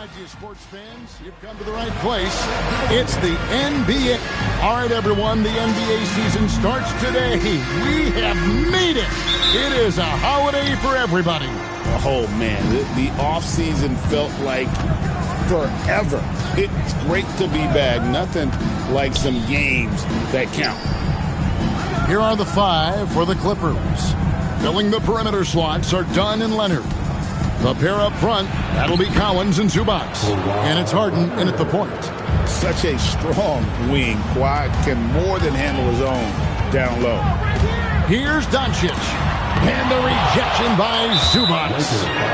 right, you sports fans, you've come to the right place. It's the NBA. All right, everyone, the NBA season starts today. We have made it. It is a holiday for everybody. Oh, man, the offseason felt like forever. It's great to be back. Nothing like some games that count. Here are the five for the Clippers. Filling the perimeter slots are Dunn and Leonard. The pair up front, that'll be Collins and Zubac. And it's Harden in at the point. Such a strong wing. Kawhi can more than handle his own down low. Here's Doncic. And the rejection by Zubac.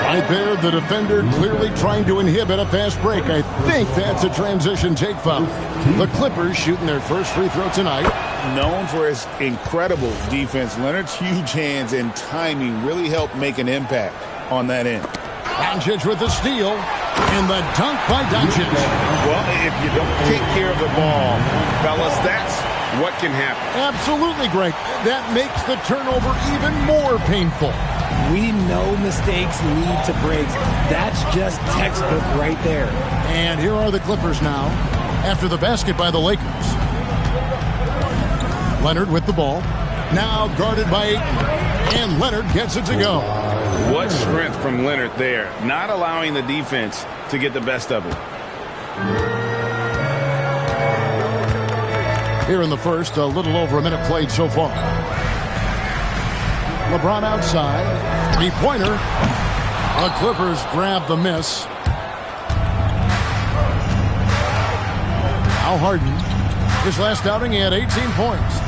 Right there, the defender clearly trying to inhibit a fast break. I think that's a transition take foul. The Clippers shooting their first free throw tonight. Known for his incredible defense, Leonard's huge hands and timing really helped make an impact on that end. Doncic with the steal. And the dunk by Doncic. Well, if you don't take care of the ball, fellas, that's what can happen. Absolutely, Greg. That makes the turnover even more painful. We know mistakes lead to breaks. That's just textbook right there. And here are the Clippers now after the basket by the Lakers. Leonard with the ball. Now guarded by Ayton. And Leonard gets it to go. What strength from Leonard there, not allowing the defense to get the best of it. Here in the first, a little over a minute played so far. LeBron outside. Three-pointer. The Clippers grab the miss. Now Harden. His last outing, he had 18 points.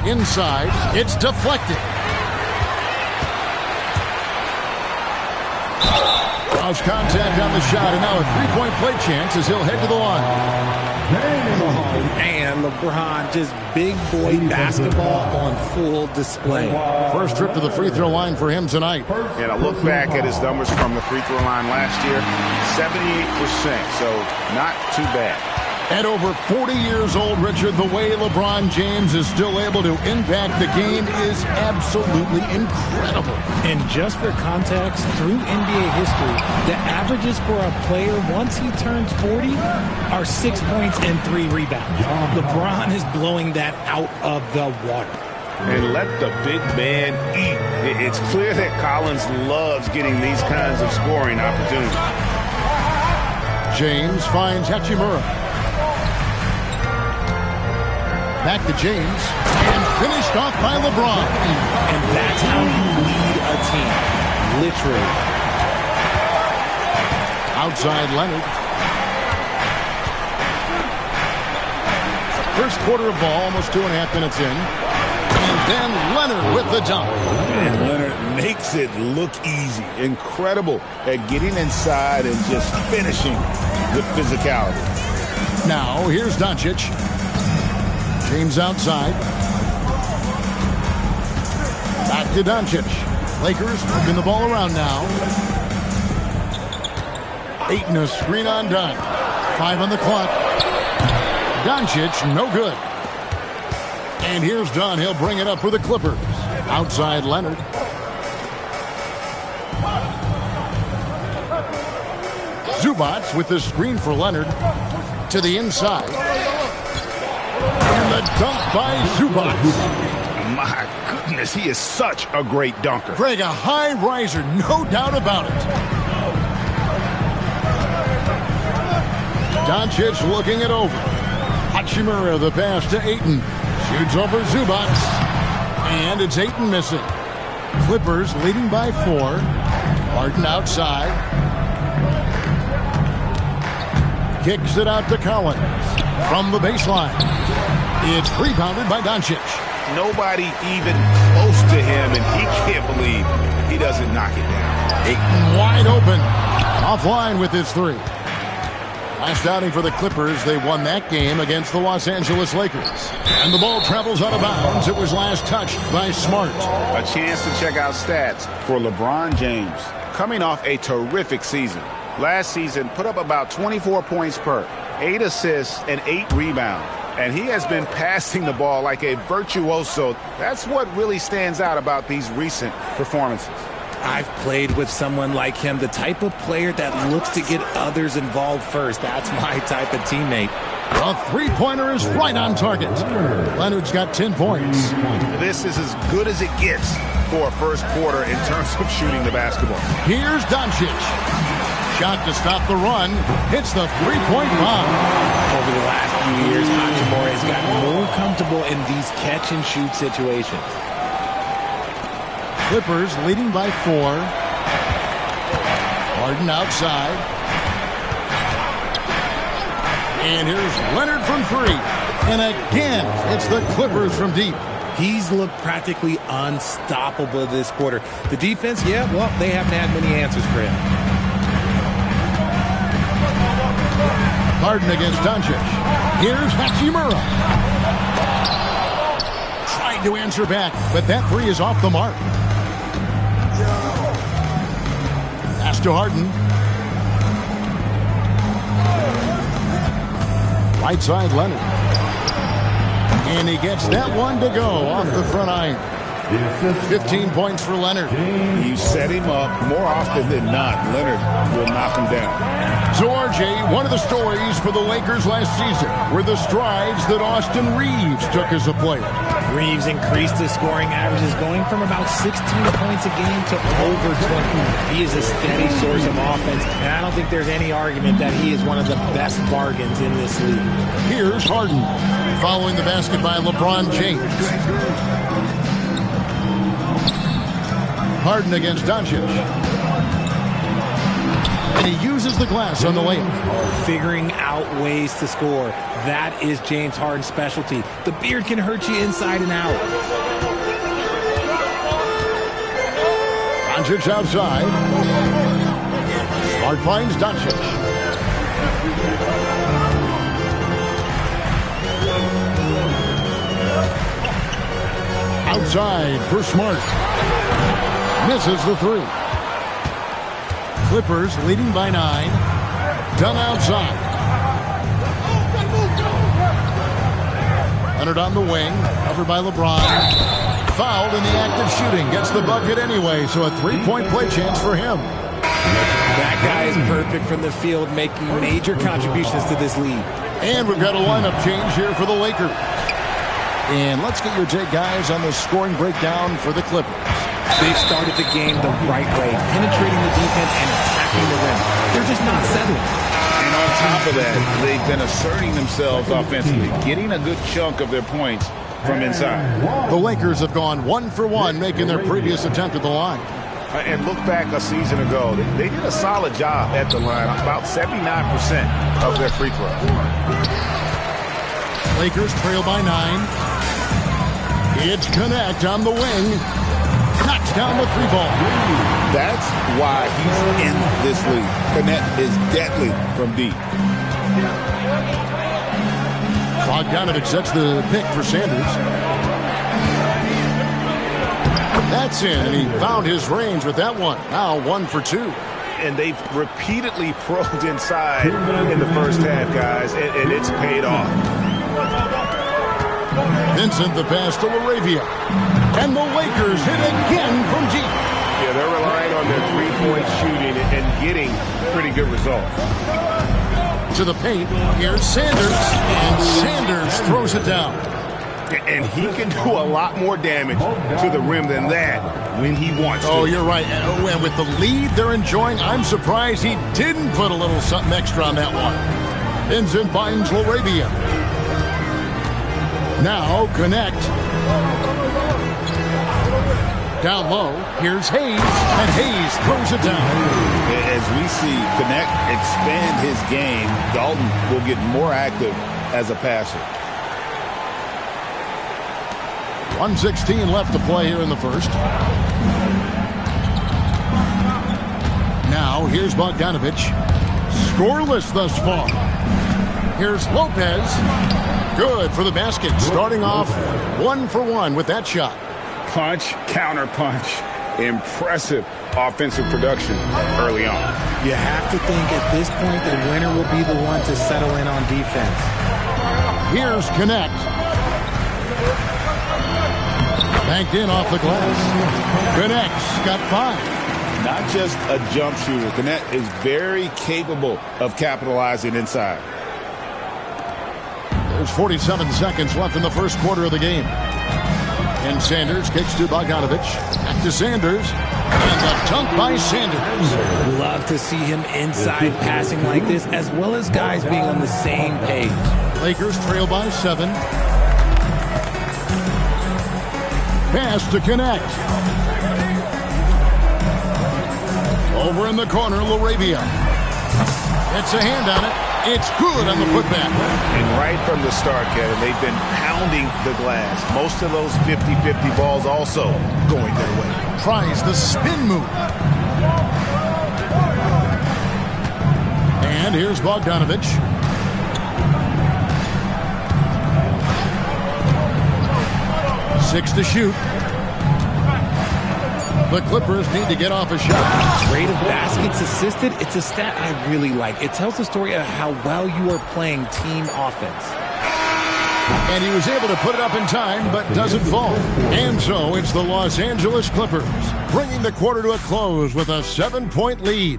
Inside, it's deflected. Lost contact on the shot, and now a three-point play chance as he'll head to the line. Oh, man, LeBron, just big boy basketball on full display. First trip to the free throw line for him tonight. And I look back at his numbers from the free throw line last year, 78%, so not too bad. At over 40 years old, Richard, the way LeBron James is still able to impact the game is absolutely incredible. And just for context, through NBA history, the averages for a player once he turns 40 are 6 points and 3 rebounds. LeBron is blowing that out of the water. And let the big man eat. It's clear that Collins loves getting these kinds of scoring opportunities. James finds Hachimura. Back to James, and finished off by LeBron. And that's how you lead a team, literally. Outside Leonard. First quarter of ball, almost 2.5 minutes in. And then Leonard with the dunk. And Leonard makes it look easy. Incredible at getting inside and just finishing with physicality. Now, here's Doncic. James outside. Back to Doncic. Lakers moving the ball around now. Ayton a screen on Dunn. 5 on the clock. Doncic, no good. And here's Dunn. He'll bring it up for the Clippers. Outside Leonard. Zubac with the screen for Leonard. To the inside. And the dunk by Zubac. My goodness, he is such a great dunker. Greg, a high riser, no doubt about it. Doncic looking it over. Hachimura, the pass to Ayton. Shoots over Zubac. And it's Ayton missing. Clippers leading by 4. Harden outside. Kicks it out to Collins. From the baseline. It's rebounded by Doncic. Nobody even close to him, and he can't believe he doesn't knock it down. Ayton wide open. Offline with his 3. Last outing for the Clippers, they won that game against the Los Angeles Lakers. And the ball travels out of bounds. It was last touched by Smart. A chance to check out stats for LeBron James. Coming off a terrific season. Last season, put up about 24 points per, 8 assists, and 8 rebounds. And he has been passing the ball like a virtuoso. That's what really stands out about these recent performances. I've played with someone like him, the type of player that looks to get others involved first. That's my type of teammate. A three-pointer is right on target. Leonard's got 10 points. This is as good as it gets for a first quarter in terms of shooting the basketball. Here's Doncic. Shot to stop the run. Hits the three-point bomb. Over the last few years, Hachimura has gotten more comfortable in these catch-and-shoot situations. Clippers leading by 4. Harden outside. And here's Leonard from 3. And again, it's the Clippers from deep. He's looked practically unstoppable this quarter. The defense, yeah, well, they haven't had many answers for him. Harden against Doncic. Here's Hachimura. Tried to answer back, but that three is off the mark. Pass to Harden. Right side, Leonard. And he gets that one to go off the front iron. 15 points for Leonard. You set him up more often than not. Leonard will knock him down. So, RJ, one of the stories for the Lakers last season were the strides that Austin Reeves took as a player. Reeves increased his scoring averages, going from about 16 points a game to over 20. He is a steady source of offense, and I don't think there's any argument that he is one of the best bargains in this league. Here's Harden, following the basket by LeBron James. Harden against Doncic. And he uses the glass on the layup. Figuring out ways to score. That is James Harden's specialty. The beard can hurt you inside and out. Doncic outside. Smart finds Doncic. Outside for Smart. Misses the three. Clippers leading by 9. Done outside. Leonard on the wing. Covered by LeBron. Fouled in the act of shooting. Gets the bucket anyway, so a three-point play chance for him. That guy is perfect from the field, making major contributions to this lead. And we've got a lineup change here for the Lakers. And let's get your take, guys, on the scoring breakdown for the Clippers. They've started the game the right way, penetrating the defense and attacking the rim. They're just not settling. And on top of that, they've been asserting themselves offensively, getting a good chunk of their points from inside. The Lakers have gone 1 for 1, making their previous attempt at the line. And look back a season ago, they did a solid job at the line, about 79% of their free throws. Lakers trail by 9. It's Connect on the wing. Knocks down the three ball. That's why he's in this league. Connect is deadly from deep. Bogdanovic sets the pick for Sanders. That's in, and he found his range with that one. Now 1 for 2. And they've repeatedly probed inside in the first half, guys, and it's paid off. Vincent the pass to LaRavia. And the Lakers hit again from deep. Yeah, they're relying on their three-point shooting and getting pretty good results. To the paint, here's Sanders. And Sanders throws it down. And he can do a lot more damage to the rim than that when he wants to. Oh, you're right. And with the lead they're enjoying, I'm surprised he didn't put a little something extra on that one. Vincent finds LaRavia. Now Connect. Down low, here's Hayes, and Hayes throws it down. As we see Connect expand his game, Dalton will get more active as a passer. 1:16 left to play here in the first. Now here's Bogdanovic. Scoreless thus far. Here's Lopez. Good for the basket. Starting off 1 for 1 with that shot. Punch, counter punch. Impressive offensive production early on. You have to think at this point the winner will be the one to settle in on defense. Here's Connect. Banked in off the glass. Connects. Got 5. Not just a jump shooter. Connect is very capable of capitalizing inside. There's 47 seconds left in the first quarter of the game. And Sanders kicks to Bogdanovich. Back to Sanders. And the dunk by Sanders. Love to see him inside passing like this, as well as guys being on the same page. Lakers trail by 7. Pass to Connect. Over in the corner, LaRavia. It's a hand on it. It's good on the putback. And right from the start, Kevin, they've been pounding the glass. Most of those 50-50 balls also going their way. Tries the spin move. And here's Bogdanovich. Six to shoot. The Clippers need to get off a shot. Rate of baskets assisted, it's a stat I really like. It tells the story of how well you are playing team offense. And he was able to put it up in time, but doesn't fall. And so it's the Los Angeles Clippers, bringing the quarter to a close with a 7-point lead.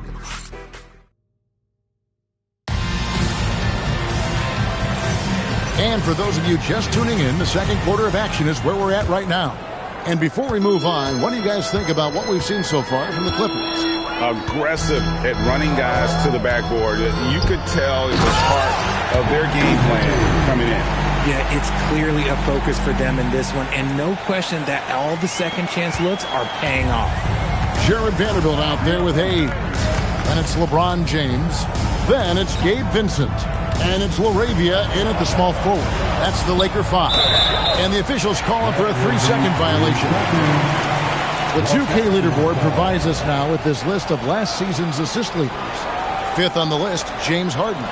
And for those of you just tuning in, the second quarter of action is where we're at right now. And before we move on, what do you guys think about what we've seen so far from the Clippers? Aggressive at running guys to the backboard. You could tell it was part of their game plan coming in. Yeah, it's clearly a focus for them in this one, and no question that all the second chance looks are paying off. Jared Vanderbilt out there with Hayes. And it's LeBron James. Then it's Gabe Vincent. And it's LaRavia in at the small forward. That's the Laker 5. And the officials calling for a 3-second violation. The 2K leaderboard provides us now with this list of last season's assist leaders. 5th on the list, James Harden.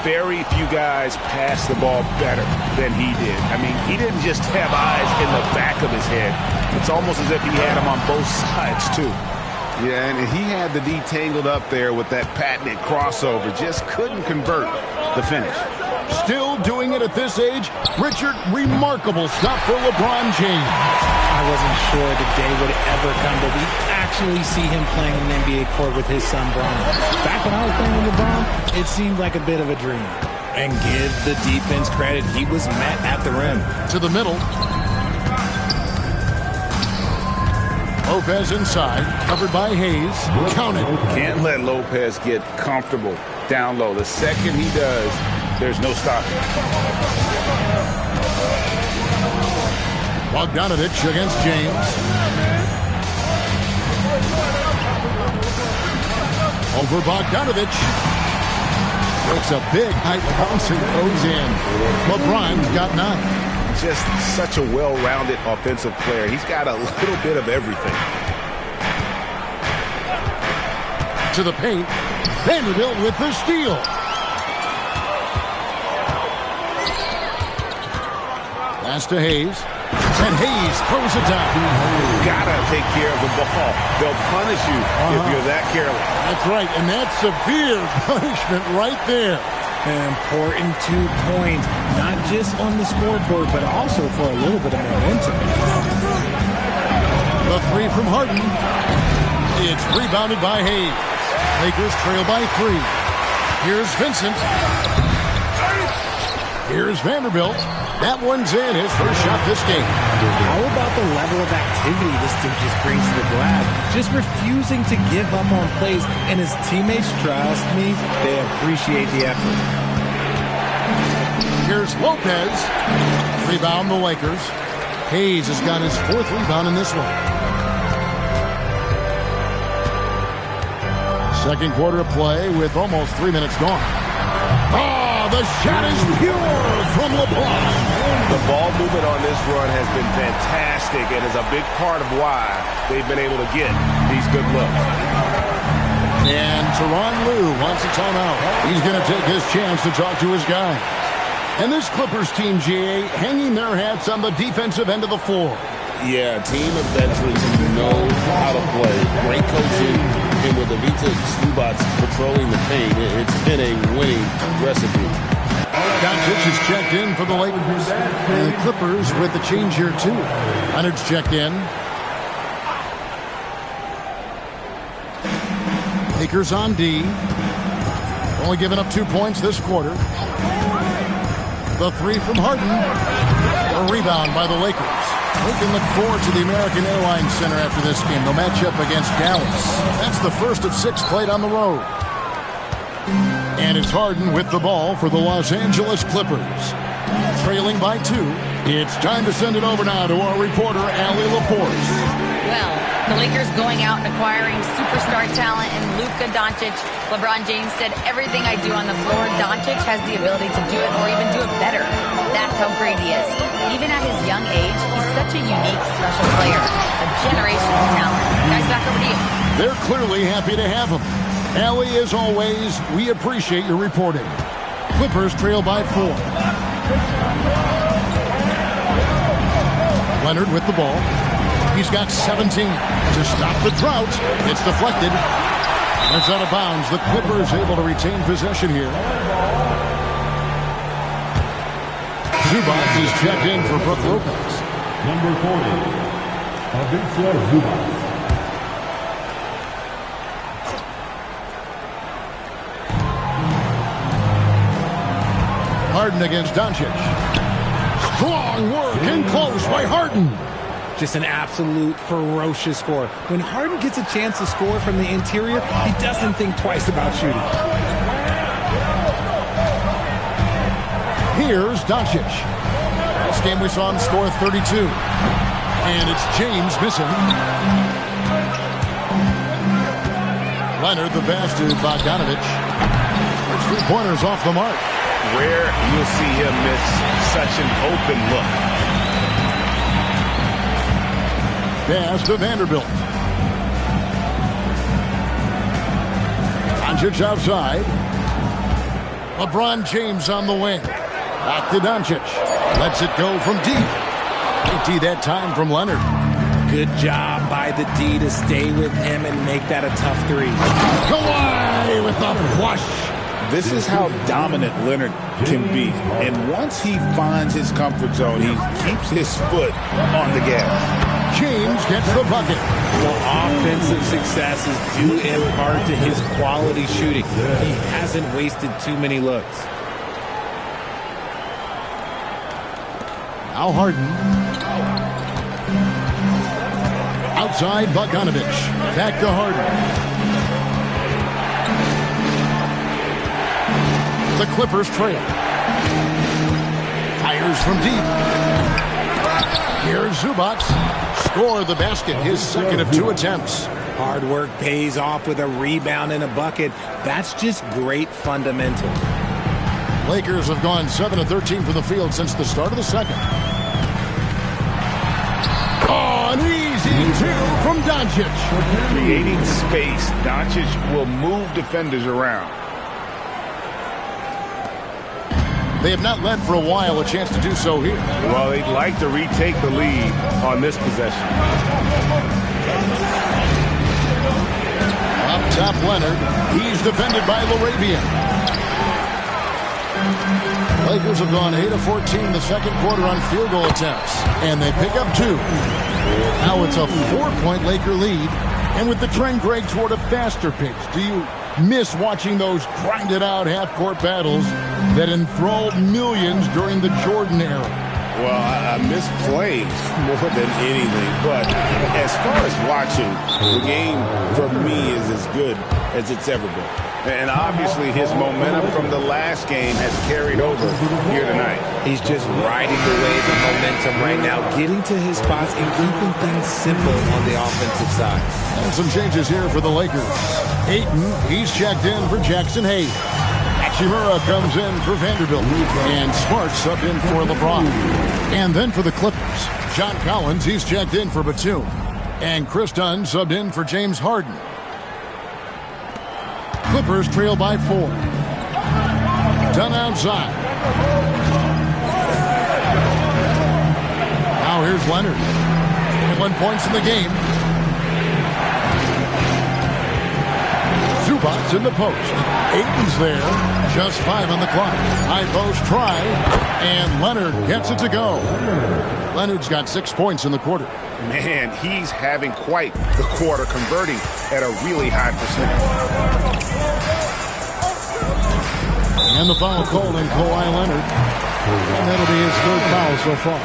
Very few guys pass the ball better than he did. I mean, he didn't just have eyes in the back of his head. It's almost as if he had them on both sides, too. Yeah, and he had the D tangled up there with that patented crossover. Just couldn't convert the finish. Still doing it at this age. Richard, remarkable stuff for LeBron James. I wasn't sure the day would ever come that we actually see him playing on an NBA court with his son, Bron. Back when I was playing with LeBron, it seemed like a bit of a dream. And give the defense credit, he was met at the rim. To the middle. Lopez inside, covered by Hayes. Count it. Can't let Lopez get comfortable down low. The second he does, there's no stopping. Bogdanovich against James. Over Bogdanovich. It's a big height bounce and goes in. LeBron's got 9. Just such a well-rounded offensive player. He's got a little bit of everything. To the paint. Vanderbilt with the steal. Pass to Hayes. And Hayes throws it down. Gotta take care of the ball. They'll punish you if you're that careless. That's right, and that's severe punishment right there. An important 2 points, not just on the scoreboard, but also for a little bit of momentum. The 3 from Harden. It's rebounded by Hayes. Lakers trail by 3. Here's Vincent. Here's Vanderbilt. That one's in, his first shot this game. How about the level of activity this dude just brings to the glass? Just refusing to give up on plays, and his teammates, trust me, they appreciate the effort. Here's Lopez. Rebound the Lakers. Hayes has got his 4th rebound in this one. Second quarter of play with almost 3 minutes gone. Oh, the shot is pure from LeBron. The ball movement on this run has been fantastic and is a big part of why they've been able to get these good looks. And Tyronn Lue wants a timeout. He's going to take his chance to talk to his guys. And this Clippers team, GA, hanging their hats on the defensive end of the floor. Yeah, a team of veterans who know how to play. Great coaching. And with Ivica Zubac patrolling the paint, it's been a winning recipe. Doncic is checked in for the Lakers. And the Clippers with the change here, too. Leonard's checked in. Lakers on D. Only giving up 2 points this quarter. The three from Harden. A rebound by the Lakers. We can look forward to the American Airlines Center after this game. They'll match up against Dallas. That's the first of 6 played on the road. And it's Harden with the ball for the Los Angeles Clippers. Trailing by 2. It's time to send it over now to our reporter, Allie Laporte. Well, the Lakers going out and acquiring superstar talent in Luka Doncic. LeBron James said, everything I do on the floor, Doncic has the ability to do it or even do it better. That's how great he is. Even at his young age, he's such a unique, special player. A generational talent. Guys, back over to you. They're clearly happy to have him. Allie, as always, we appreciate your reporting. Clippers trail by 4. Leonard with the ball. He's got 17 to stop the drought. It's deflected. It's out of bounds. The Clippers able to retain possession here. Zubac is checked in for Brook Lopez. Number 40, Ivica Zubac. Harden against Doncic. Strong work in close by Harden. Just an absolute ferocious score. When Harden gets a chance to score from the interior, he doesn't think twice about shooting. Here's Doncic. Last game we saw him score 32. And it's James missing. Leonard the pass to Bogdanovich. There's 3-pointers off the mark. Rare you'll see him miss such an open look. Pass to Vanderbilt. Doncic outside. LeBron James on the wing. Back to Doncic. Lets it go from deep. AT that time from Leonard. Good job by the D to stay with him and make that a tough 3. Kawhi with the flush. This is how dominant Leonard can be. And once he finds his comfort zone, he keeps his foot on the gas. James gets the bucket. The offensive success is due in part to his quality shooting. He hasn't wasted too many looks. Now Harden. Outside Bogdanovich. Back to Harden. The Clippers trail. Fires from deep. Here's Zubac. Score the basket, his second of 2 attempts. Hard work pays off with a rebound and a bucket. That's just great fundamentals. Lakers have gone 7 of 13 from the field since the start of the second. Oh, an easy 2 from Doncic. Creating space, Doncic will move defenders around. They have not led for a while, a chance to do so here. Well, they'd like to retake the lead on this possession. Up top, Leonard. He's defended by LaRavian. Lakers have gone 8 of 14 in the second quarter on field goal attempts, and they pick up 2. Now it's a 4-point Laker lead, and with the trend, Greg, toward a faster pace. Do you miss watching those grinded-out half-court battles that enthralled millions during the Jordan era? Well, I miss plays more than anything, but as far as watching, the game for me is as good as it's ever been. And obviously his momentum from the last game has carried over here tonight. He's just riding the wave of momentum right now, getting to his spots and keeping things simple on the offensive side. And some changes here for the Lakers. Ayton, he's checked in for Jackson Hayes. Hachimura comes in for Vanderbilt. And Smart subbed in for LeBron. And then for the Clippers, John Collins, he's checked in for Batum. And Chris Dunn subbed in for James Harden. Clippers trail by 4. Dunn outside. Now here's Leonard. 21 points in the game. Zubac's in the post. Ayton's there. Just 5 on the clock. High post try, and Leonard gets it to go. Leonard's got 6 points in the quarter. Man, he's having quite the quarter, converting at a really high percentage. And the foul called on Kawhi Leonard. And that'll be his 3rd foul so far.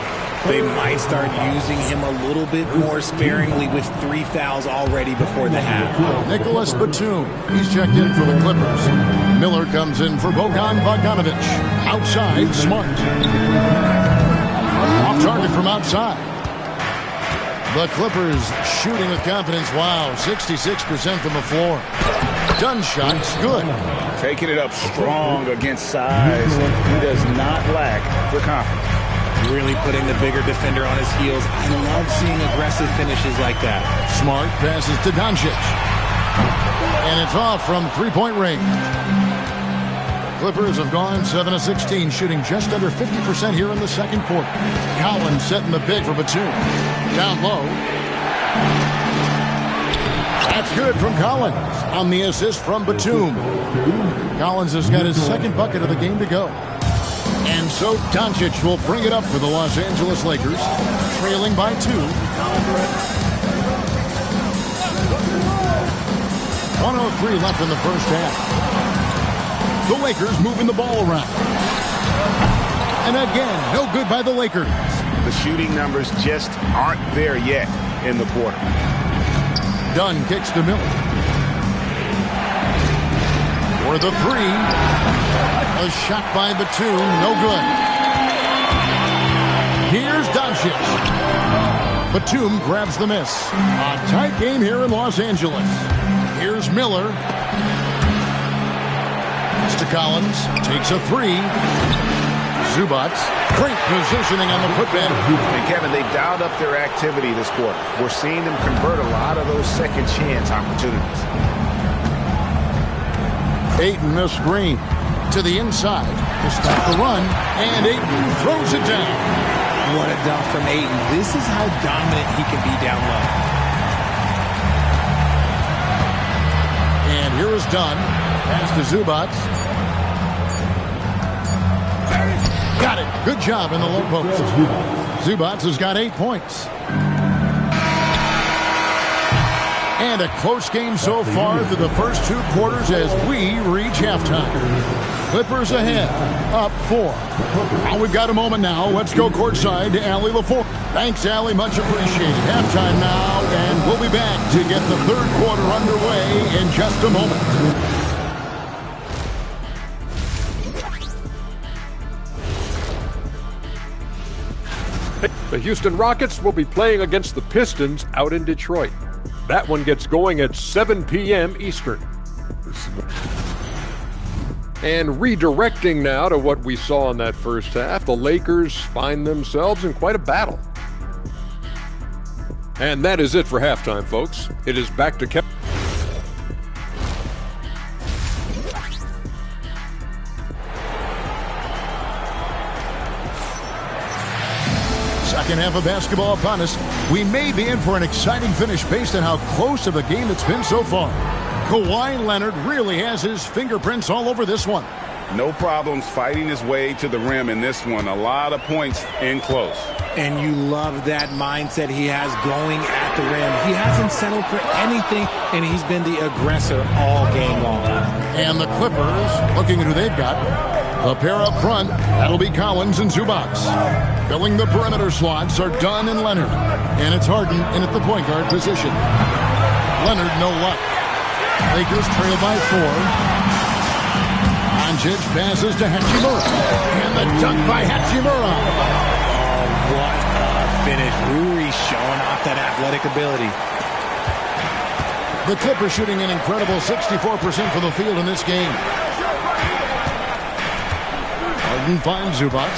They might start using him a little bit more sparingly with 3 fouls already before the half. Nicholas Batum, he's checked in for the Clippers. Miller comes in for Bojan Bogdanovic. Outside, Smart. Off target from outside. The Clippers shooting with confidence. Wow, 66% from the floor. Dunn shot's good. Taking it up strong against size. He does not lack for confidence. Really putting the bigger defender on his heels. I love seeing aggressive finishes like that. Smart passes to Doncic. And it's off from three-point range. The Clippers have gone 7 of 16, shooting just under 50% here in the second quarter. Collins setting the pick for Batum. Down low. That's good from Collins on the assist from Batum. Collins has got his 2nd bucket of the game to go. And so Doncic will bring it up for the Los Angeles Lakers, trailing by 2. 1:03 left in the first half. The Lakers moving the ball around. And again, no good by the Lakers. The shooting numbers just aren't there yet in the quarter. Dunn kicks to Miller. For the 3. A shot by Batum, no good. Here's Doncic. Batum grabs the miss. A tight game here in Los Angeles. Here's Miller. Pass to Collins. Takes a 3. Zubac. Great positioning on the putback. And Kevin, they dialed up their activity this quarter. We're seeing them convert a lot of those second chance opportunities. Ayton the screen. To the inside to stop the run, and Ayton throws it down. What a dunk from Ayton. This is how dominant he can be down low. And here is Dunn. Pass to Zubac. Got it. Good job in the low post. Zubac has got 8 points. And a close game so far through the first 2 quarters as we reach halftime. Clippers ahead, up 4. Well, we've got a moment now. Let's go courtside to Allie LaForge. Thanks, Allie. Much appreciated. Halftime now, and we'll be back to get the 3rd quarter underway in just a moment. The Houston Rockets will be playing against the Pistons out in Detroit. That one gets going at 7 p.m. Eastern. And redirecting now to what we saw in that first half, the Lakers find themselves in quite a battle. And that is it for halftime, folks. It is back to Kevin. Second half of basketball upon us. We may be in for an exciting finish based on how close of a game it's been so far. Kawhi Leonard really has his fingerprints all over this one. No problems fighting his way to the rim in this one. A lot of points in close. And you love that mindset he has going at the rim. He hasn't settled for anything, and he's been the aggressor all game long. And the Clippers, looking at who they've got. The pair up front, that'll be Collins and Zubac. Filling the perimeter slots are Dunn and Leonard. And it's Harden in at the point guard position. Leonard, no luck. Lakers trail by 4. Doncic passes to Hachimura. And the dunk by Hachimura. Oh, what a finish. Rui showing off that athletic ability. The Clippers shooting an incredible 64% from the field in this game. Harden finds Zubac.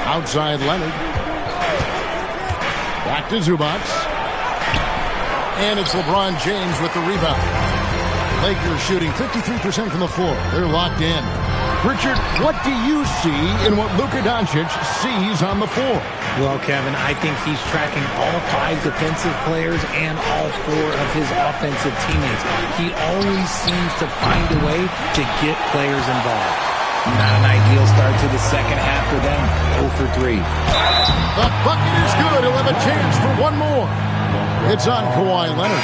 Outside Leonard. Back to Zubac. And it's LeBron James with the rebound. Lakers shooting 53% from the floor. They're locked in. Richard, what do you see in what Luka Doncic sees on the floor? Well, Kevin, I think he's tracking all 5 defensive players and all 4 of his offensive teammates. He always seems to find a way to get players involved. Not an ideal start to the second half for them. 0 for 3. The bucket is good. He'll have a chance for one more. It's on Kawhi Leonard.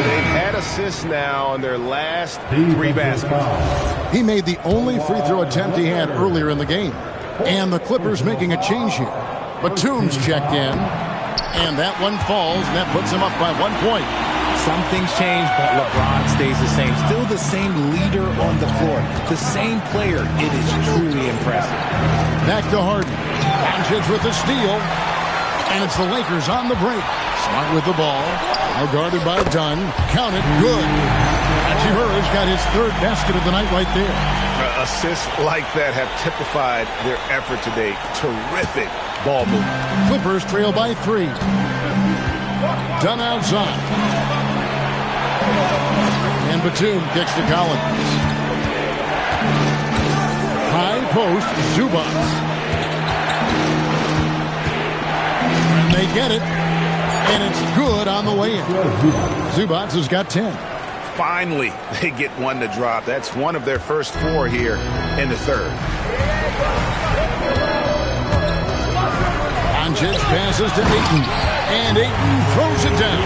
They've had assists now on their last 3 baskets. He made the only free throw attempt he had earlier in the game. And the Clippers making a change here. Batum's checked in. And that one falls, and that puts him up by 1 point. Some things change, but LeBron stays the same. Still the same leader on the floor. The same player. It is truly impressive. Back to Harden. Doncic with the steal. And it's the Lakers on the break. Smart with the ball. Now guarded by Dunn. Count it. Good. Hachimura's got his 3rd basket of the night right there. Assists like that have typified their effort today. Terrific ball movement. Clippers trail by 3. Dunn outside. And Batum kicks to Collins. High post, Zubac. And they get it. And it's good on the way in. Zubac has got 10. Finally, they get one to drop. That's one of their first 4 here in the 3rd. Doncic passes to Ayton. And Ayton throws it down.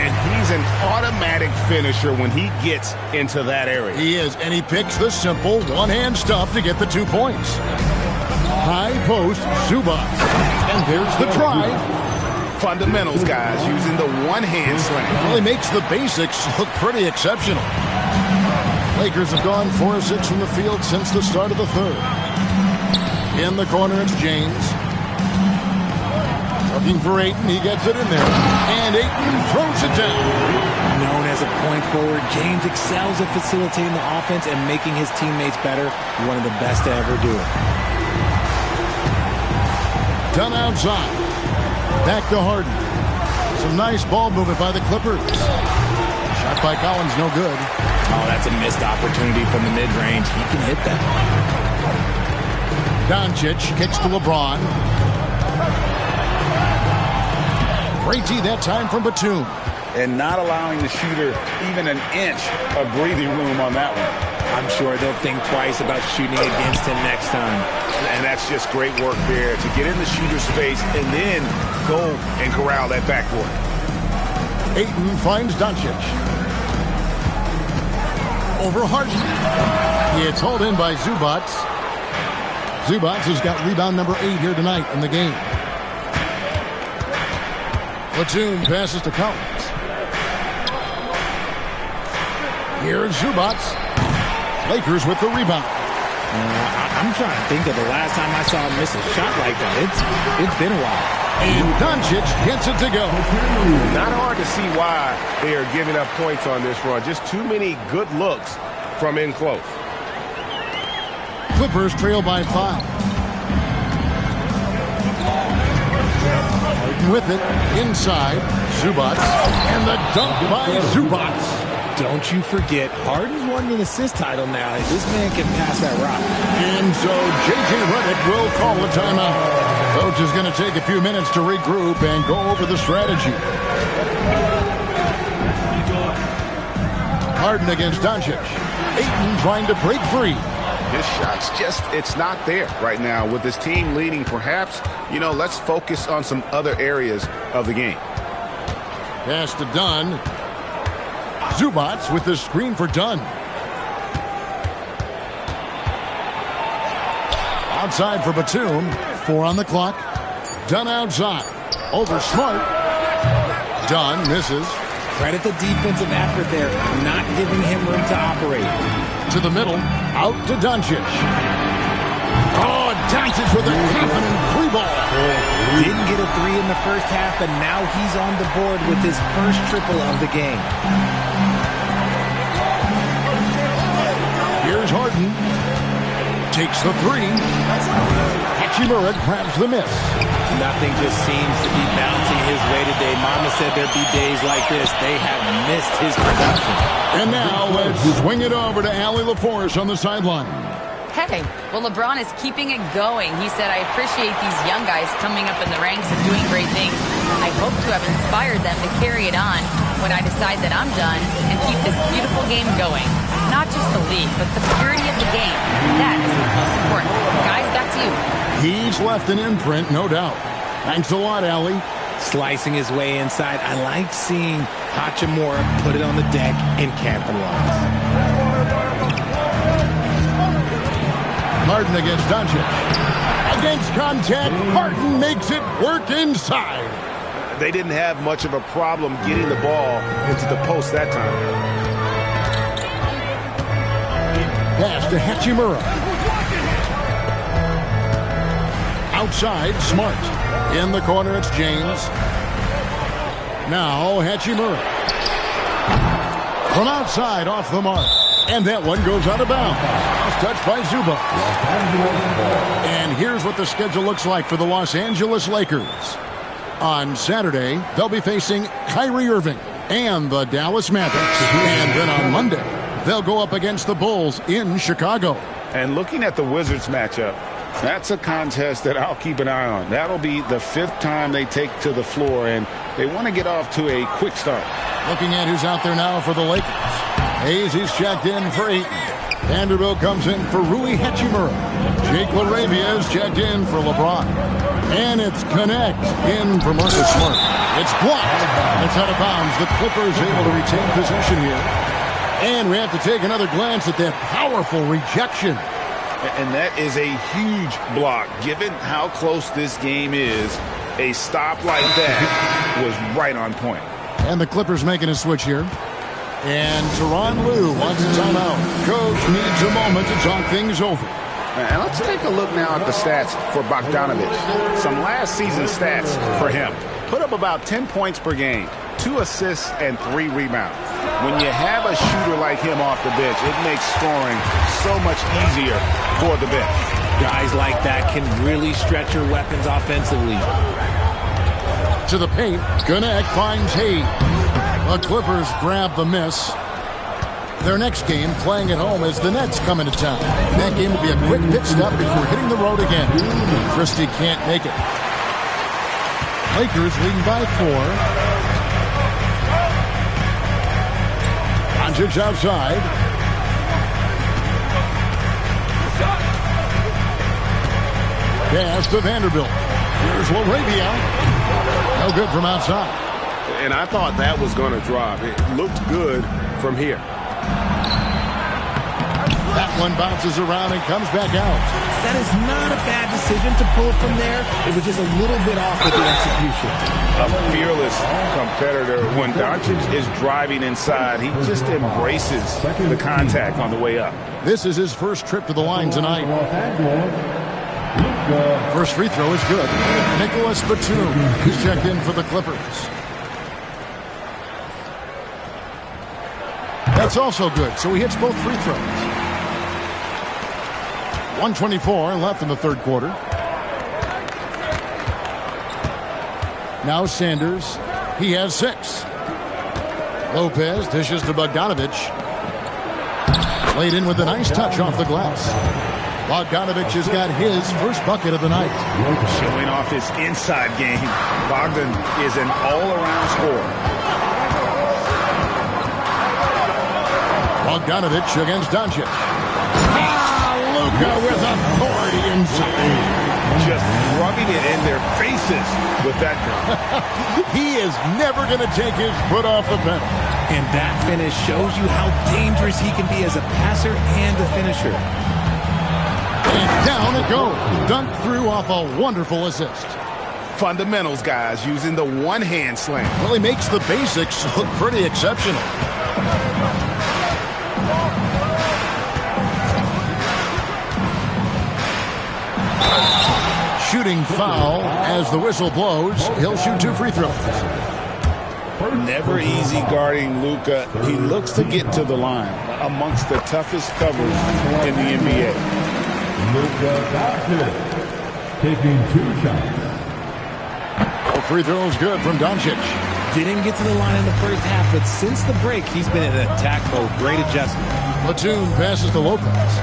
And he's an automatic finisher when he gets into that area. He is, and he picks the simple one-hand stuff to get the 2 points. High post, Zubac. And there's the drive. Fundamentals, guys, using the one-hand slam. Well, he makes the basics look pretty exceptional. Lakers have gone 4 of 6 from the field since the start of the 3rd. In the corner, it's James. Looking for Ayton, he gets it in there. And Ayton throws it down. Known as a point forward, James excels at facilitating the offense and making his teammates better. One of the best to ever do it. Done outside. Back to Harden. Some nice ball movement by the Clippers. Shot by Collins, no good. Oh, that's a missed opportunity from the mid-range. He can hit that. Doncic kicks to LeBron. Great D that time from Batum. And not allowing the shooter even an inch of breathing room on that one. I'm sure they'll think twice about shooting against him next time. And that's just great work there to get in the shooter's face and then go and corral that backboard. Ayton finds Doncic. Over Harden. It's hauled in by Zubac. Zubac has got rebound number 8 here tonight in the game. Batum passes to Collins. Here's Zubac. Lakers with the rebound. I'm trying to think of the last time I saw him miss a shot like that. It's been a while. And Doncic gets it to go. Not hard to see why they are giving up points on this run. Just too many good looks from in close. Clippers trail by 5. Harden with it. Inside. Zubac. And the dunk by Zubac. Don't you forget, Harden's won an assist title now. This man can pass that rock. And so J.J. Redick will call a timeout. Coach is going to take a few minutes to regroup and go over the strategy. Harden against Doncic. Ayton trying to break free. His shot's it's not there right now. With his team leading, perhaps, let's focus on some other areas of the game. Pass to Dunn. Zubac with the screen for Dunn. Outside for Batum. 4 on the clock. Dunn outside. Over Smart. Dunn misses. Credit the defensive effort there, not giving him room to operate. To the middle. Out to Doncic. Oh, Doncic with a confident free ball. Didn't get a 3 in the first half, but now he's on the board with his first triple of the game. Here's Harden. Takes the 3. Hachimura grabs the miss. Nothing just seems to be bouncing his way today. Mama said there'd be days like this. They have missed his production. And now let's swing it over to Allie LaForce on the sideline. Hey, well, LeBron is keeping it going. He said, I appreciate these young guys coming up in the ranks and doing great things. I hope to have inspired them to carry it on when I decide that I'm done and keep this beautiful game going. Not just the league, but the purity of the game. That is what's most important. Guys, back to you. He's left an imprint, no doubt. Thanks a lot, Allie. Slicing his way inside. I like seeing Hachimura put it on the deck and capitalize. Harden against Doncic. Against contact, Harden makes it work inside. They didn't have much of a problem getting the ball into the post that time. Pass to Hachimura. Outside, Smart. In the corner, it's James. Now, Hachimura. From outside, off the mark. And that one goes out of bounds. Touched by Zubac. And here's what the schedule looks like for the Los Angeles Lakers. On Saturday, they'll be facing Kyrie Irving and the Dallas Mavericks. And then on Monday, they'll go up against the Bulls in Chicago. And looking at the Wizards matchup, that's a contest that I'll keep an eye on. That'll be the 5th time they take to the floor, and they want to get off to a quick start. Looking at who's out there now for the Lakers. Hayes is checked in for Ayton. Vanderbilt comes in for Rui Hachimura. Jake LaRavia is checked in for LeBron. And it's Connect in for Marcus Smart. It's blocked. It's out of bounds. The Clippers able to retain possession here. And we have to take another glance at that powerful rejection. And that is a huge block. Given how close this game is, a stop like that was right on point. And the Clippers making a switch here. And Tyronn Lue wants a timeout. Coach needs a moment to talk things over. And let's take a look now at the stats for Bogdanovich. Some last season stats for him. Put up about 10 points per game, 2 assists, and 3 rebounds. When you have a shooter like him off the bench, it makes scoring so much easier for the bench. Guys like that can really stretch your weapons offensively. To the paint, Connect finds Hayes. The Clippers grab the miss. Their next game, playing at home, as the Nets come into town. That game will be a quick pit stop before hitting the road again. Christie can't make it. Lakers leading by 4. Doncic outside. Pass to Vanderbilt. Here's LaRavia. No good from outside. And I thought that was going to drop. It looked good from here. That one bounces around and comes back out. That is not a bad decision to pull from there. It was just a little bit off with the execution. A fearless competitor. When Doncic is driving inside, he just embraces the contact on the way up. This is his first trip to the line tonight. First free throw is good. Nicholas Batum is checked in for the Clippers. That's also good, so he hits both free throws. 1:24 left in the third quarter. Now Sanders. He has 6. Lopez dishes to Bogdanovich. Laid in with a nice touch off the glass. Bogdanovich has got his first bucket of the night. Showing off his inside game. Bogdan is an all-around scorer. Bogdanovich against Doncic. Luka with authority inside. Just rubbing it in their faces with that gun. He is never going to take his foot off the pedal. And that finish shows you how dangerous he can be as a passer and a finisher. And down it goes. Dunked through off a wonderful assist. Fundamentals, guys, using the one-hand slam. Well, he makes the basics look pretty exceptional. Shooting foul as the whistle blows. He'll shoot 2 free throws. Never easy guarding Luka. He looks to get to the line amongst the toughest covers in the NBA. Luka Doncic taking 2 shots. Free throws good from Doncic. Didn't get to the line in the first half, but since the break, he's been in attack mode. Great adjustment. Batum passes to Lopez.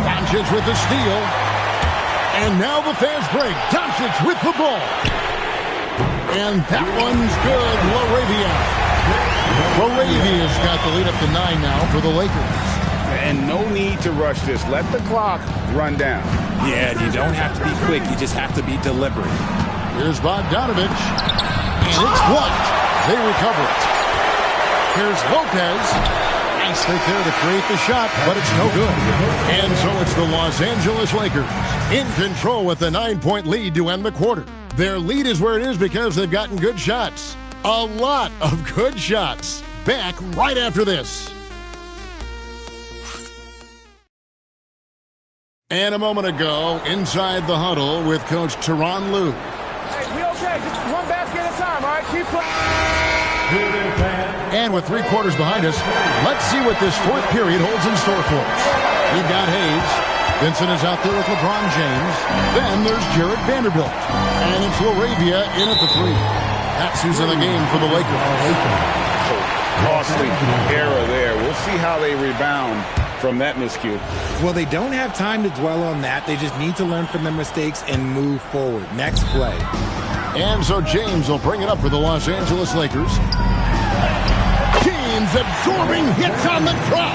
Doncic with the steal. And now the fast break. Doncic with the ball. And that one's good. Laravia's got the lead up to 9 now for the Lakers. And no need to rush this. Let the clock run down. Yeah, you don't have to be quick. You just have to be deliberate. Here's Bogdanovich. And it's blocked. They recover it. Here's Lopez. Nice right there to create the shot, but it's no good. And so it's the Los Angeles Lakers in control with the 9-point lead to end the quarter. Their lead is where it is because they've gotten good shots. A lot of good shots. Back right after this. And a moment ago, inside the huddle with Coach Tyronn Lue. Hey, we okay. Just one basket at a time, all right? Keep playing. And with 3 quarters behind us, let's see what this fourth period holds in store for us. We've got Hayes. Vincent is out there with LeBron James. Then there's Jared Vanderbilt. And it's Laravia in at the 3. That's who's in the game for the Lakers. Costly error there. We'll see how they rebound from that miscue. Well, they don't have time to dwell on that. They just need to learn from their mistakes and move forward. Next play. And so James will bring it up for the Los Angeles Lakers. James absorbing hits on the drop.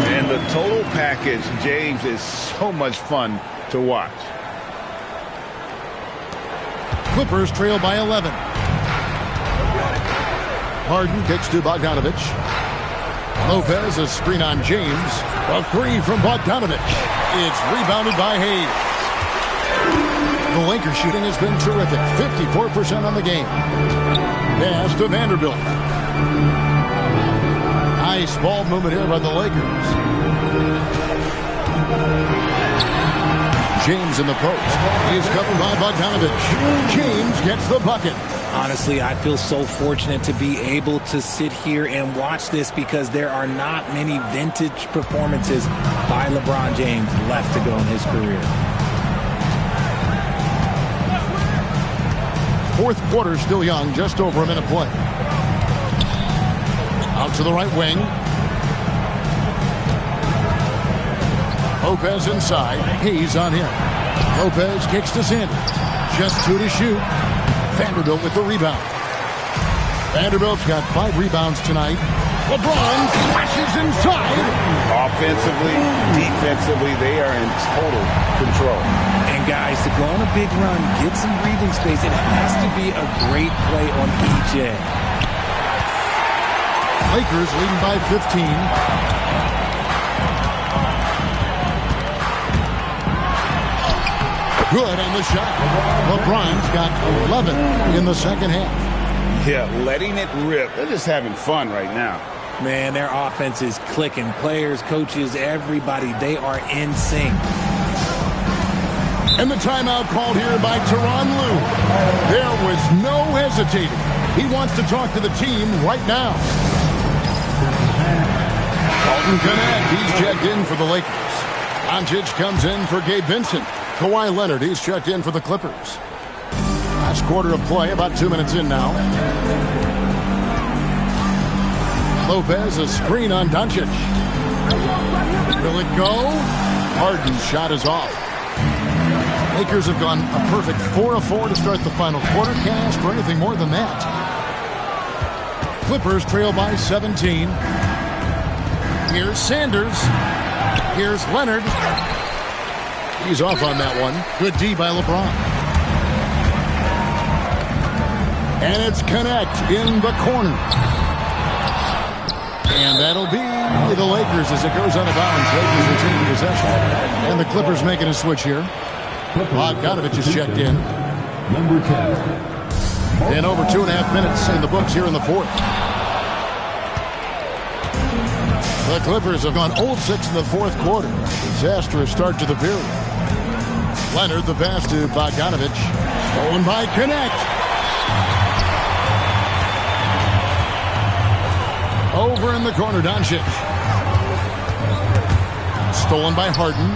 And the total package, James, is so much fun to watch. Clippers trail by 11. Harden kicks to Bogdanovich. Lopez, a screen on James. A 3 from Bogdanovich. It's rebounded by Hayes. The Lakers shooting has been terrific. 54% on the game. Pass to Vanderbilt. Nice ball movement here by the Lakers. James in the post. He is covered by Bogdanovich. James gets the bucket. Honestly, I feel so fortunate to be able to sit here and watch this because there are not many vintage performances by LeBron James left to go in his career. Fourth quarter still young, just over a minute play. Out to the right wing. Lopez inside. Hayes on him. Lopez kicks to Sanders. Just 2 to shoot. Vanderbilt with the rebound. Vanderbilt's got 5 rebounds tonight. LeBron flashes inside. Offensively, defensively, they are in total control. And guys, to go on a big run, get some breathing space, it has to be a great play on each end. Lakers leading by 15. Good on the shot. LeBron's got 11 in the second half. Yeah, letting it rip. They're just having fun right now. Man, their offense is clicking. Players, coaches, everybody, they are in sync. And the timeout called here by Tyronn Lue. There was no hesitating. He wants to talk to the team right now. Dalton Connect, he's checked in for the Lakers. Doncic comes in for Gabe Vincent. Kawhi Leonard, he's checked in for the Clippers. Last quarter of play, about 2 minutes in now. Lopez, a screen on Doncic. Will it go? Harden's shot is off. Lakers have gone a perfect 4 of 4 to start the final quarter. Can't ask for anything more than that. Clippers trail by 17. Here's Sanders. Here's Leonard. He's off on that one. Good D by LeBron. And it's Connect in the corner. And that'll be the Lakers as it goes out of bounds. Lakers retain possession. And the Clippers making a switch here. Bogdanovich is checked in. Number 10. And over 2.5 minutes in the books here in the fourth. The Clippers have gone 0-6 in the fourth quarter. Disastrous start to the period. Leonard, the pass to Bogdanovich. Stolen by Connect. Over in the corner, Doncic. Stolen by Harden.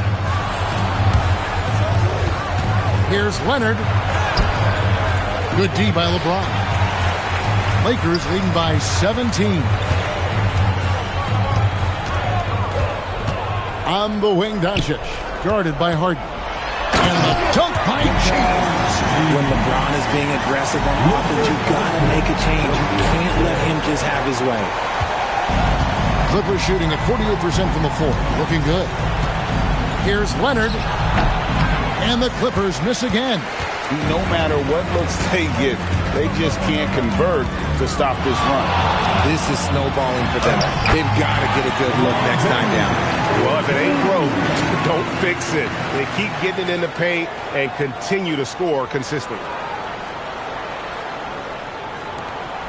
Here's Leonard. Good D by LeBron. Lakers leading by 17. On the wing, Doncic, guarded by Harden. And the dunk by James. When LeBron is being aggressive on offense, you've got to make a change. You can't let him just have his way. Clippers shooting at 48% from the floor. Looking good. Here's Leonard. And the Clippers miss again. No matter what looks they get, they just can't convert to stop this run. This is snowballing for them. They've got to get a good look next time down. Well, if it ain't broke, don't fix it. They keep getting it in the paint and continue to score consistently.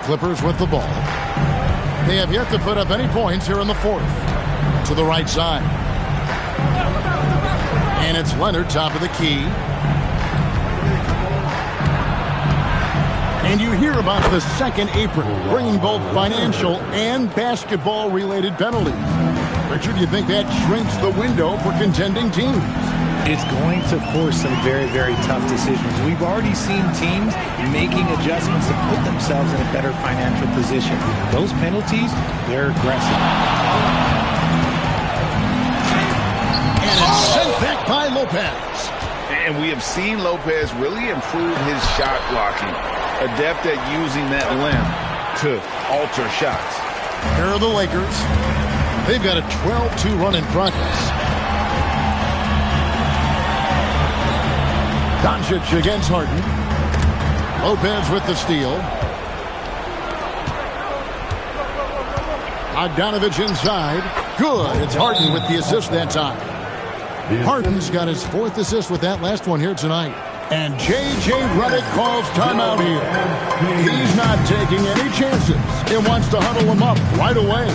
Clippers with the ball. They have yet to put up any points here in the fourth. To the right side. And it's Leonard, top of the key. And you hear about the second apron, bringing both financial and basketball-related penalties. Richard, do you think that shrinks the window for contending teams? It's going to force some very, very tough decisions. We've already seen teams making adjustments to put themselves in a better financial position. Those penalties, they're aggressive. And it's sent back by Lopez. And we have seen Lopez really improve his shot blocking. Adept at using that limb to alter shots. Here are the Lakers. They've got a 12-2 run in progress. Doncic against Harden. Lopez with the steal. Bogdanovich inside. Good. It's Harden with the assist that time. Harden's got his fourth assist with that last one here tonight. And J.J. Redick calls timeout here. He's not taking any chances. He wants to huddle him up right away.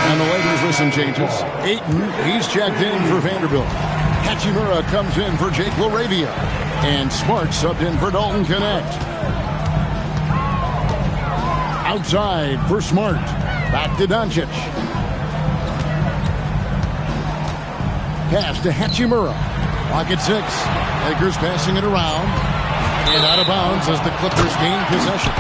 And the Lakers with some changes. Ayton, he's checked in for Vanderbilt. Hachimura comes in for Jake LaRavia. And Smart subbed in for Dalton Connect. Outside for Smart. Back to Doncic. Pass to Hachimura. Clock at 6. Lakers passing it around. And out of bounds as the Clippers gain possession.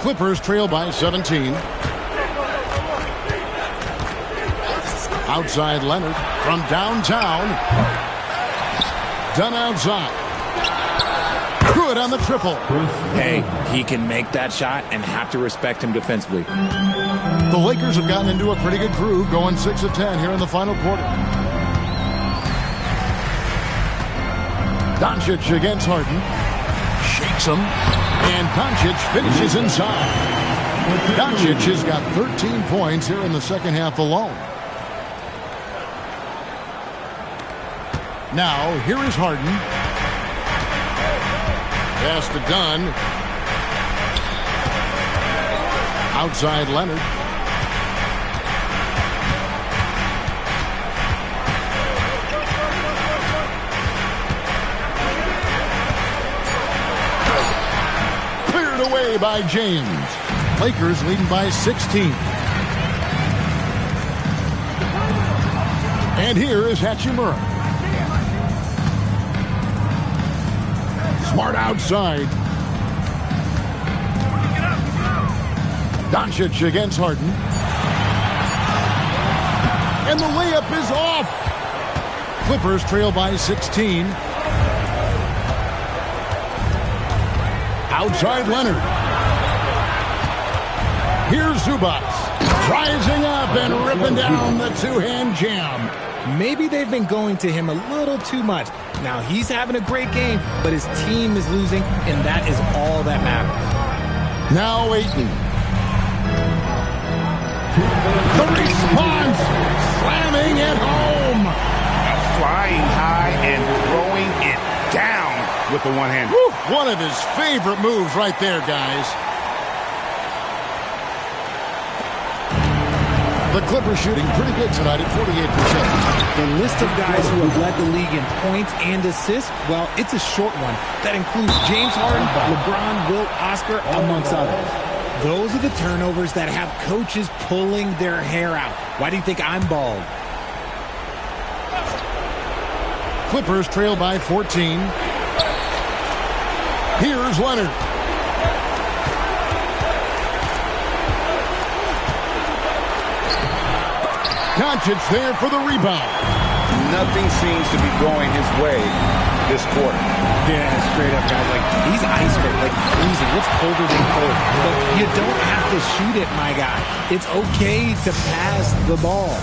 Clippers trail by 17. Outside Leonard from downtown. Done outside. Good on the triple. Hey, he can make that shot and have to respect him defensively. The Lakers have gotten into a pretty good groove, going 6 of 10 here in the final quarter. Doncic against Harden. Shakes him. And Doncic finishes inside. Doncic has got 13 points here in the second half alone. Now, here is Harden. Pass to Dunn. Outside Leonard. Cleared away by James. Lakers leading by 16. And here is Hachimura. Smart outside. Doncic against Harden. And the layup is off. Clippers trail by 16. Outside Leonard. Here's Zubac. Rising up and ripping down the two-hand jam. Maybe they've been going to him a little too much. Now, he's having a great game, but his team is losing, and that is all that matters. Now Ayton. The response, slamming it home. Flying high and throwing it down with the one-hand. One of his favorite moves right there, guys. The Clippers shooting pretty good tonight at 48%. The list of guys who have led the league in points and assists, well, it's a short one. That includes James Harden, LeBron, Wilt, Oscar, amongst others. Those are the turnovers that have coaches pulling their hair out. Why do you think I'm bald? Clippers trail by 14. Here's Leonard. Doncic there for the rebound. Nothing seems to be going his way this quarter. Yeah, straight up, guys. Like, he's ice cold, like freezing. What's colder than cold? But you don't have to shoot it, my guy. It's okay to pass the ball.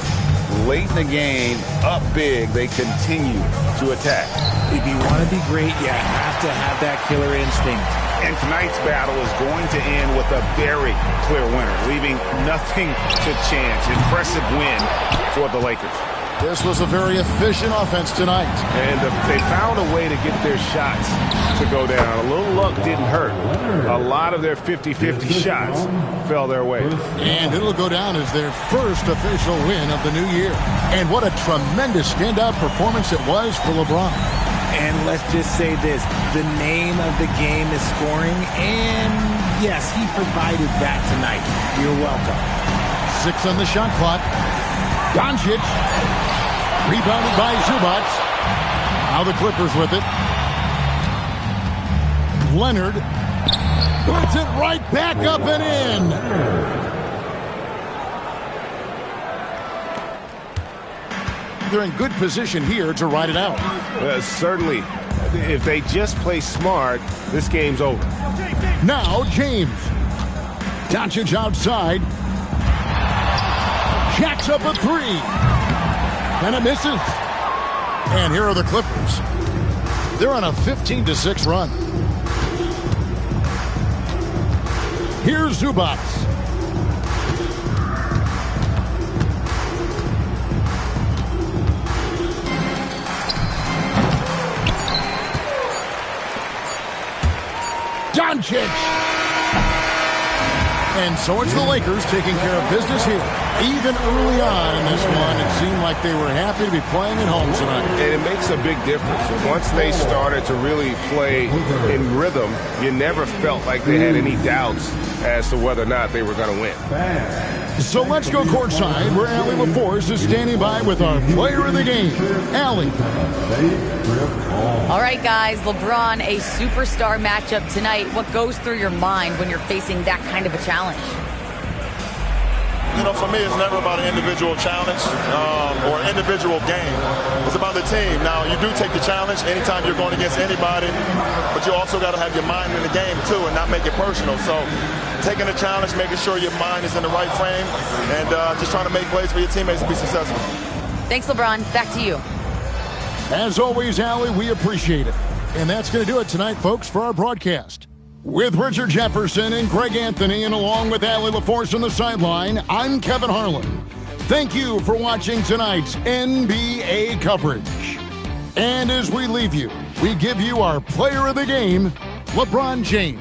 Late in the game, up big, they continue to attack. If you want to be great, you have to have that killer instinct. And tonight's battle is going to end with a very clear winner, leaving nothing to chance. Impressive win for the Lakers. This was a very efficient offense tonight. And they found a way to get their shots to go down. A little luck didn't hurt. A lot of their 50-50 shots fell their way. And it'll go down as their first official win of the new year. And what a tremendous standout performance it was for LeBron. And let's just say this, the name of the game is scoring, and yes, he provided that tonight. You're welcome. 6 on the shot clock. Doncic, rebounded by Zubac. Now the Clippers with it. Leonard puts it right back up and in. They're in good position here to ride it out. Certainly, if they just play smart, this game's over. Now James. Doncic outside. Jacks up a 3. And it misses. And here are the Clippers. They're on a 15-6 run. Here's Zubac. Doncic. And so it's the Lakers taking care of business here. Even early on in this one, it seemed like they were happy to be playing at home tonight. And it makes a big difference. Once they started to really play in rhythm, you never felt like they had any doubts as to whether or not they were going to win. So let's go courtside, where Allie LaForce is standing by with our player of the game, Allie. All right, guys, LeBron, a superstar matchup tonight. What goes through your mind when you're facing that kind of a challenge? You know, for me, it's never about an individual challenge or an individual game. It's about the team. Now, you do take the challenge anytime you're going against anybody, but you also got to have your mind in the game, too, and not make it personal. So taking the challenge, making sure your mind is in the right frame, and just trying to make plays for your teammates to be successful. Thanks, LeBron. Back to you. As always, Allie, we appreciate it. And that's going to do it tonight, folks, for our broadcast. With Richard Jefferson and Greg Anthony, and along with Allie LaForce on the sideline, I'm Kevin Harlan. Thank you for watching tonight's NBA coverage. And as we leave you, we give you our player of the game, LeBron James.